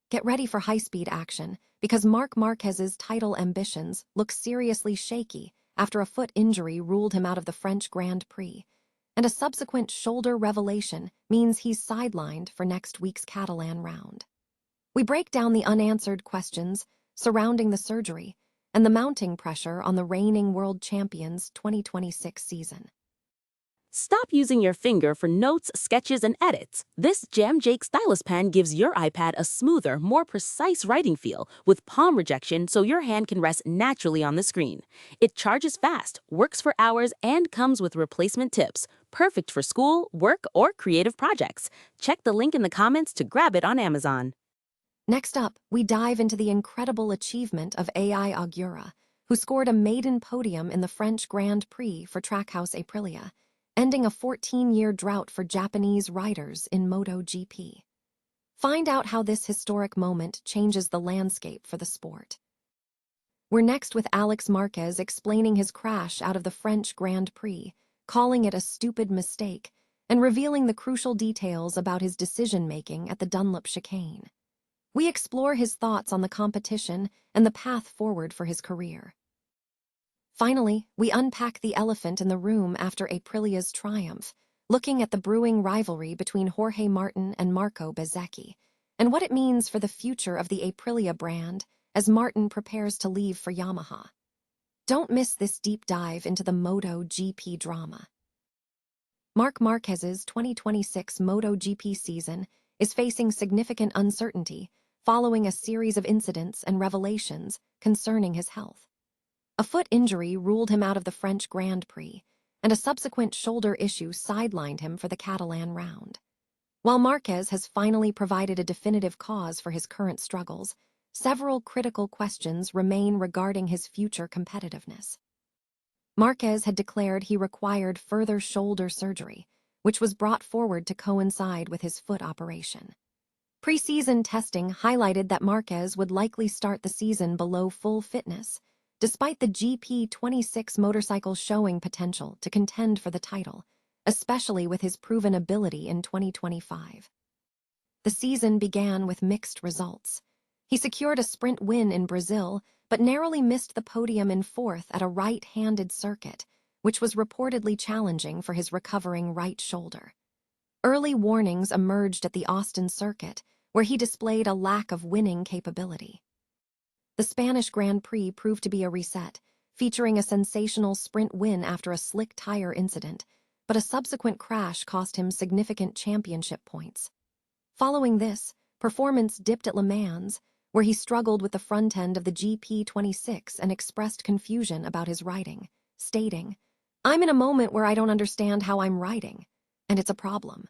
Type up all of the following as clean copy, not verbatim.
Get ready for high-speed action, because Marc Marquez's title ambitions look seriously shaky after a foot injury ruled him out of the French Grand Prix, and a subsequent shoulder revelation means he's sidelined for next week's Catalan round. We break down the unanswered questions surrounding the surgery and the mounting pressure on the reigning world champion's 2026 season. Stop using your finger for notes, sketches, and edits. This Jam Jake stylus pen gives your iPad a smoother, more precise writing feel with palm rejection so your hand can rest naturally on the screen. It charges fast, works for hours, and comes with replacement tips. Perfect for school, work, or creative projects. Check the link in the comments to grab it on Amazon. Next up, we dive into the incredible achievement of AI Ogura, who scored a maiden podium in the French Grand Prix for Trackhouse Aprilia, ending a 14-year drought for Japanese riders in MotoGP. Find out how this historic moment changes the landscape for the sport. We're next with Marquez explaining his crash out of the French Grand Prix, calling it a stupid mistake, and revealing the crucial details about his decision-making at the Dunlop chicane. We explore his thoughts on the competition and the path forward for his career. Finally, we unpack the elephant in the room after Aprilia's triumph, looking at the brewing rivalry between Jorge Martin and MARQUEZ'S, and what it means for the future of the Aprilia brand as Martin prepares to leave for Yamaha. Don't miss this deep dive into the MotoGP drama. Marc Marquez's 2026 MotoGP season is facing significant uncertainty following a series of incidents and revelations concerning his health. A foot injury ruled him out of the French Grand Prix, and a subsequent shoulder issue sidelined him for the Catalan round. While Marquez has finally provided a definitive cause for his current struggles, several critical questions remain regarding his future competitiveness. Marquez had declared he required further shoulder surgery, which was brought forward to coincide with his foot operation. Preseason testing highlighted that Marquez would likely start the season below full fitness, despite the GP26 motorcycle showing potential to contend for the title, especially with his proven ability in 2025. The season began with mixed results. He secured a sprint win in Brazil, but narrowly missed the podium in fourth at a right-handed circuit, which was reportedly challenging for his recovering right shoulder. Early warnings emerged at the Austin circuit, where he displayed a lack of winning capability. The Spanish Grand Prix proved to be a reset, featuring a sensational sprint win after a slick tire incident, but a subsequent crash cost him significant championship points. Following this, performance dipped at Le Mans, where he struggled with the front end of the GP26 and expressed confusion about his riding, stating, "I'm in a moment where I don't understand how I'm riding, and it's a problem."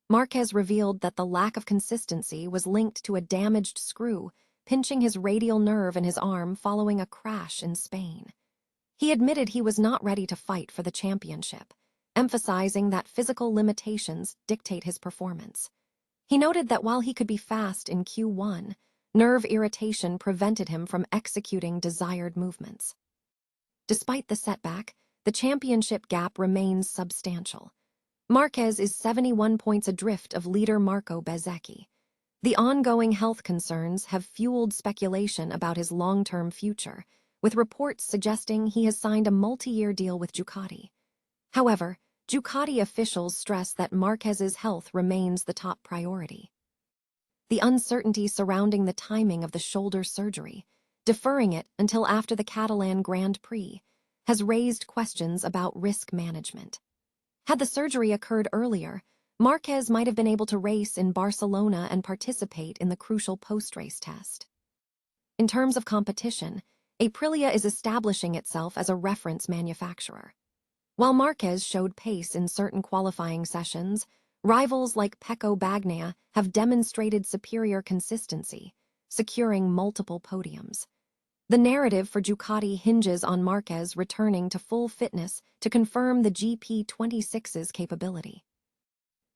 Marquez revealed that the lack of consistency was linked to a damaged screw, pinching his radial nerve in his arm following a crash in Spain. He admitted he was not ready to fight for the championship, emphasizing that physical limitations dictate his performance. He noted that while he could be fast in Q1, nerve irritation prevented him from executing desired movements. Despite the setback, the championship gap remains substantial. Marquez is 71 points adrift of leader MarQuez'S. The ongoing health concerns have fueled speculation about his long-term future, with reports suggesting he has signed a multi-year deal with Ducati. However, Ducati officials stress that Marquez's health remains the top priority. The uncertainty surrounding the timing of the shoulder surgery, deferring it until after the Catalan Grand Prix, has raised questions about risk management. Had the surgery occurred earlier, Marquez might have been able to race in Barcelona and participate in the crucial post-race test. In terms of competition, Aprilia is establishing itself as a reference manufacturer. While Marquez showed pace in certain qualifying sessions, rivals like Pecco Bagnaia have demonstrated superior consistency, securing multiple podiums. The narrative for Ducati hinges on Marquez returning to full fitness to confirm the GP26's capability.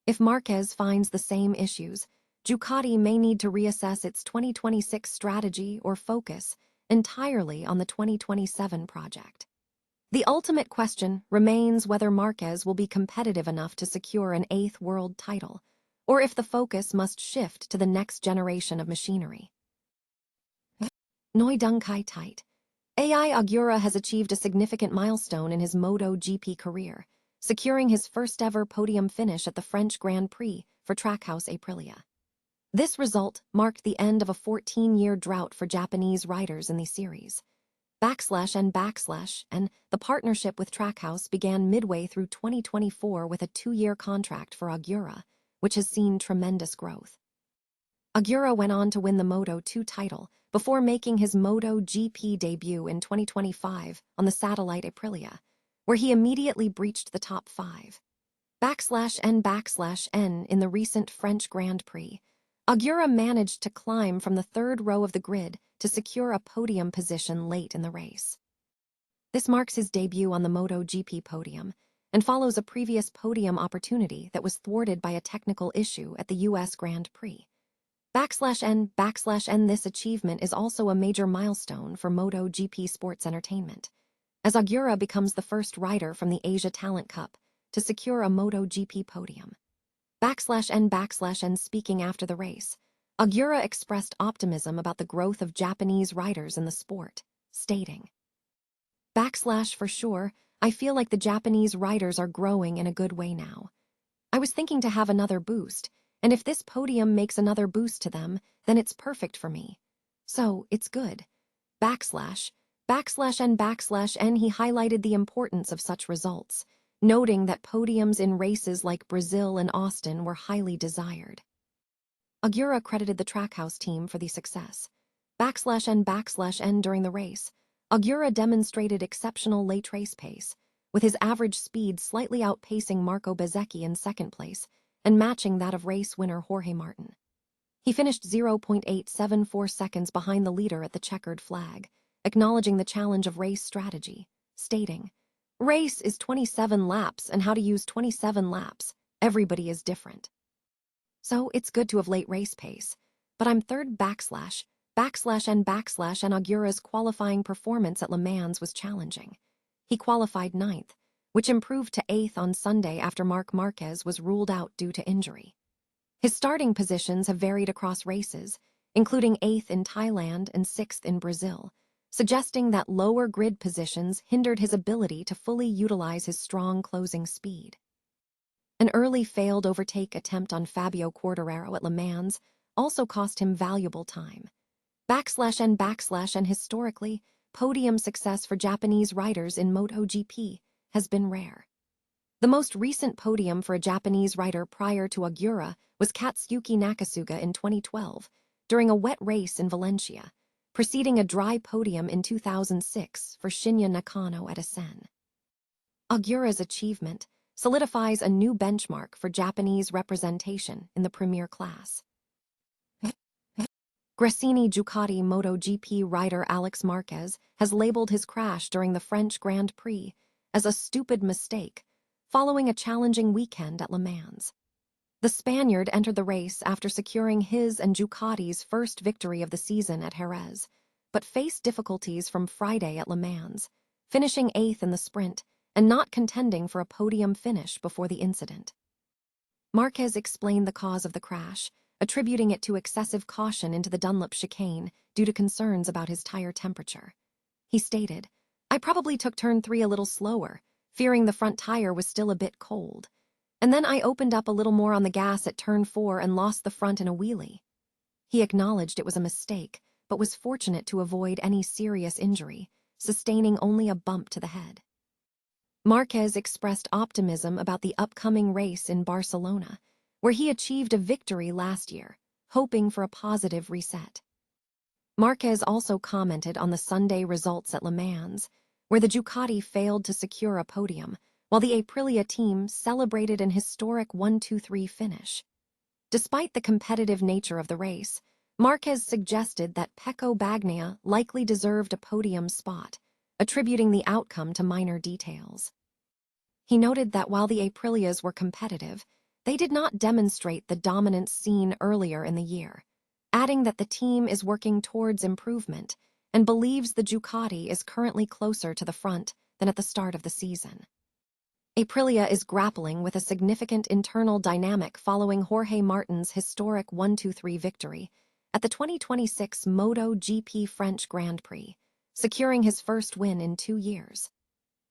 If Marquez finds the same issues, Ducati may need to reassess its 2026 strategy or focus entirely on the 2027 project. The ultimate question remains whether Marquez will be competitive enough to secure an 8th world title, or if the focus must shift to the next generation of machinery. Noi Dung Kai Tight. AI Ogura has achieved a significant milestone in his MotoGP career, securing his first-ever podium finish at the French Grand Prix for Trackhouse Aprilia. This result marked the end of a 14-year drought for Japanese riders in the series. And the partnership with Trackhouse began midway through 2024 with a 2-year contract for Ogura, which has seen tremendous growth. Ogura went on to win the Moto2 title before making his MotoGP debut in 2025 on the satellite Aprilia, where he immediately breached the top 5. In the recent French Grand Prix, Ogura managed to climb from the third row of the grid to secure a podium position late in the race. This marks his debut on the MotoGP podium and follows a previous podium opportunity that was thwarted by a technical issue at the US Grand Prix. This achievement is also a major milestone for MotoGP sports entertainment, as Ogura becomes the first rider from the Asia Talent Cup to secure a MotoGP podium. Speaking after the race, Ogura expressed optimism about the growth of Japanese riders in the sport, stating, For sure, I feel like the Japanese riders are growing in a good way now. I was thinking to have another boost, and if this podium makes another boost to them, then it's perfect for me. So, it's good. He highlighted the importance of such results, noting that podiums in races like Brazil and Austin were highly desired. Ogura credited the Trackhouse team for the success. During the race, Ogura demonstrated exceptional late race pace, with his average speed slightly outpacing Marco Bezzecchi in second place and matching that of race winner Jorge Martin. He finished 0.874 seconds behind the leader at the checkered flag, acknowledging the challenge of race strategy, stating, "Race is 27 laps, and how to use 27 laps. Everybody is different. So it's good to have late race pace, but I'm third and Ogura's qualifying performance at Le Mans was challenging. He qualified 9th, which improved to 8th on Sunday after Marc Marquez was ruled out due to injury. His starting positions have varied across races, including 8th in Thailand and 6th in Brazil, suggesting that lower grid positions hindered his ability to fully utilize his strong closing speed. An early failed overtake attempt on Fabio Quartararo at Le Mans also cost him valuable time. And historically, podium success for Japanese riders in MotoGP has been rare. The most recent podium for a Japanese rider prior to Ogura was Katsuki Nakasuga in 2012, during a wet race in Valencia, preceding a dry podium in 2006 for Shinya Nakano at Assen. Ogura's achievement solidifies a new benchmark for Japanese representation in the premier class. Gresini Ducati MotoGP rider Alex Marquez has labeled his crash during the French Grand Prix as a stupid mistake, following a challenging weekend at Le Mans. The Spaniard entered the race after securing his and Ducati's first victory of the season at Jerez, but faced difficulties from Friday at Le Mans, finishing 8th in the sprint and not contending for a podium finish before the incident. Marquez explained the cause of the crash, attributing it to excessive caution into the Dunlop chicane due to concerns about his tire temperature. He stated, "I probably took turn 3 a little slower, fearing the front tire was still a bit cold. And then I opened up a little more on the gas at turn 4 and lost the front in a wheelie." He acknowledged it was a mistake, but was fortunate to avoid any serious injury, sustaining only a bump to the head. Marquez expressed optimism about the upcoming race in Barcelona, where he achieved a victory last year, hoping for a positive reset. Marquez also commented on the Sunday results at Le Mans, where the Ducati failed to secure a podium, while the Aprilia team celebrated an historic 1-2-3 finish. Despite the competitive nature of the race, Marquez suggested that Pecco Bagnaia likely deserved a podium spot, attributing the outcome to minor details. He noted that while the Aprilias were competitive, they did not demonstrate the dominance seen earlier in the year, adding that the team is working towards improvement and believes the Ducati is currently closer to the front than at the start of the season. Aprilia is grappling with a significant internal dynamic following Jorge Martin's historic 1-2-3 victory at the 2026 MotoGP French Grand Prix, securing his first win in 2 years.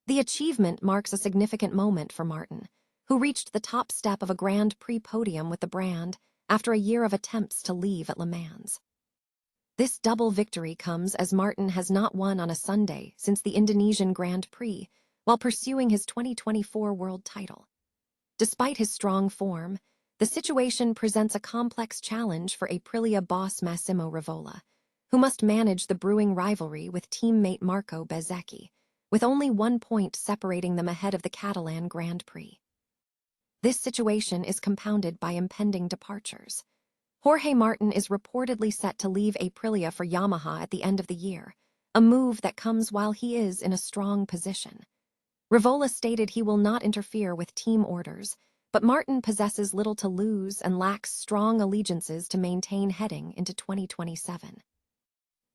The achievement marks a significant moment for Martin, who reached the top step of a Grand Prix podium with the brand after a year of attempts to leave at Le Mans. This double victory comes as Martin has not won on a Sunday since the Indonesian Grand Prix, while pursuing his 2024 world title. Despite his strong form, the situation presents a complex challenge for Aprilia boss Massimo Rivola, who must manage the brewing rivalry with teammate Marco Bezzecchi, with only 1 point separating them ahead of the Catalan Grand Prix. This situation is compounded by impending departures. Jorge Martin is reportedly set to leave Aprilia for Yamaha at the end of the year, a move that comes while he is in a strong position. Rivola stated he will not interfere with team orders, but Martin possesses little to lose and lacks strong allegiances to maintain heading into 2027.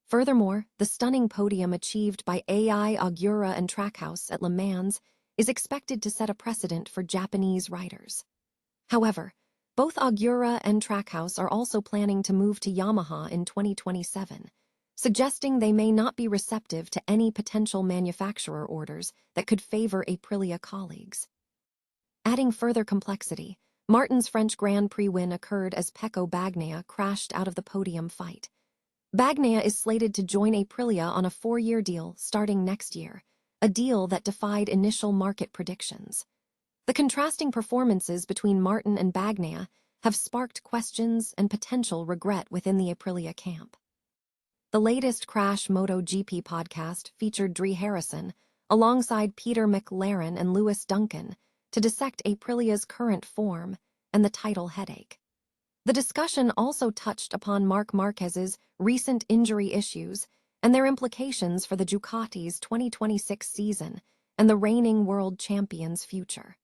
Furthermore, the stunning podium achieved by AI Ogura and Trackhouse at Le Mans is expected to set a precedent for Japanese riders. However, both Ogura and Trackhouse are also planning to move to Yamaha in 2027, suggesting they may not be receptive to any potential manufacturer orders that could favor Aprilia colleagues. Adding further complexity, Martin's French Grand Prix win occurred as Pecco Bagnaia crashed out of the podium fight. Bagnaia is slated to join Aprilia on a 4-year deal starting next year, a deal that defied initial market predictions. The contrasting performances between Martin and Bagnaia have sparked questions and potential regret within the Aprilia camp. The latest Crash MotoGP podcast featured Dre Harrison, alongside Peter McLaren and Lewis Duncan, to dissect Aprilia's current form and the title headache. The discussion also touched upon Marc Marquez's recent injury issues and their implications for the Ducati's 2026 season and the reigning world champion's future.